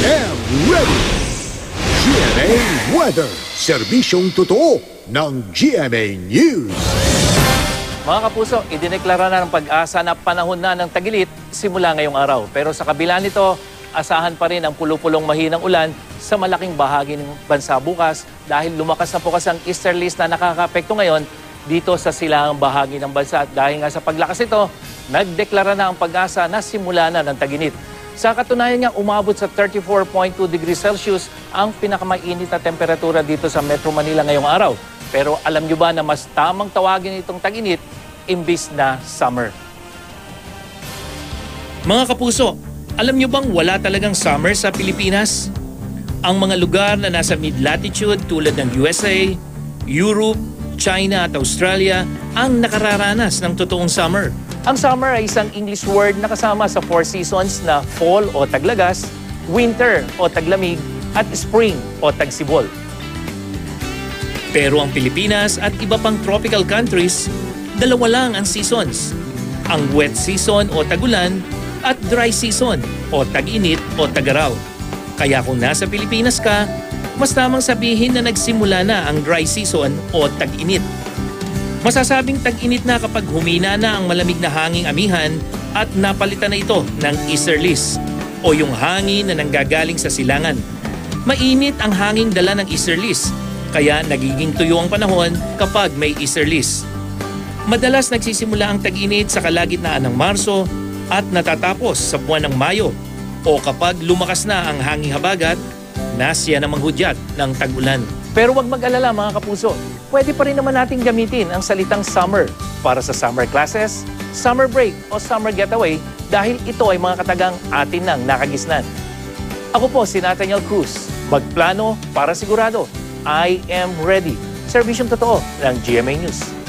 am ready! GMA Weather, serbisyong totoo ng GMA News. Mga kapuso, idineklara na ng pag-asa na panahon na ng tagilid simula ngayong araw. Pero sa kabila nito, asahan pa rin ang pulupulong mahinang ulan sa malaking bahagi ng bansa bukas dahil lumakas na bukas ang easterlies na nakakaapekto ngayon dito sa silangang bahagi ng bansa. At dahil nga sa paglakas ito, nagdeklara na ang pag-asa na simula na ng taginit. Sa katunayan nga, umabot sa 34.2 degrees Celsius ang pinakamainit na temperatura dito sa Metro Manila ngayong araw. Pero alam nyo ba na mas tamang tawagin itong tag-init imbis na summer? Mga kapuso, alam nyo bang wala talagang summer sa Pilipinas? Ang mga lugar na nasa mid-latitude tulad ng USA, Europe, China at Australia ang nakararanas ng totoong summer. Ang summer ay isang English word na kasama sa 4 seasons na fall o taglagas, winter o taglamig, at spring o tagsibol. Pero ang Pilipinas at iba pang tropical countries, dalawa lang ang seasons. Ang wet season o tagulan at dry season o tag-init o tag-araw. Kaya kung nasa Pilipinas ka, mas tamang sabihin na nagsimula na ang dry season o tag-init. Masasabing tag-init na kapag humina na ang malamig na hanging amihan at napalitan na ito ng easterlies o yung hangin na nanggagaling sa silangan. Mainit ang hanging dala ng easterlies, kaya nagiging tuyo ang panahon kapag may easterlies. Madalas nagsisimula ang tag-init sa kalagitnaan ng Marso at natatapos sa buwan ng Mayo o kapag lumakas na ang hanging habagat, nasya na manghudyat ng tag-ulan. Pero wag mag-alala mga kapuso, pwede pa rin naman natin gamitin ang salitang summer para sa summer classes, summer break o summer getaway dahil ito ay mga katagang atin nang nakagisnan. Ako po si Nathaniel Cruz, magplano para sigurado. I am ready. Serbisyong totoo ng GMA News.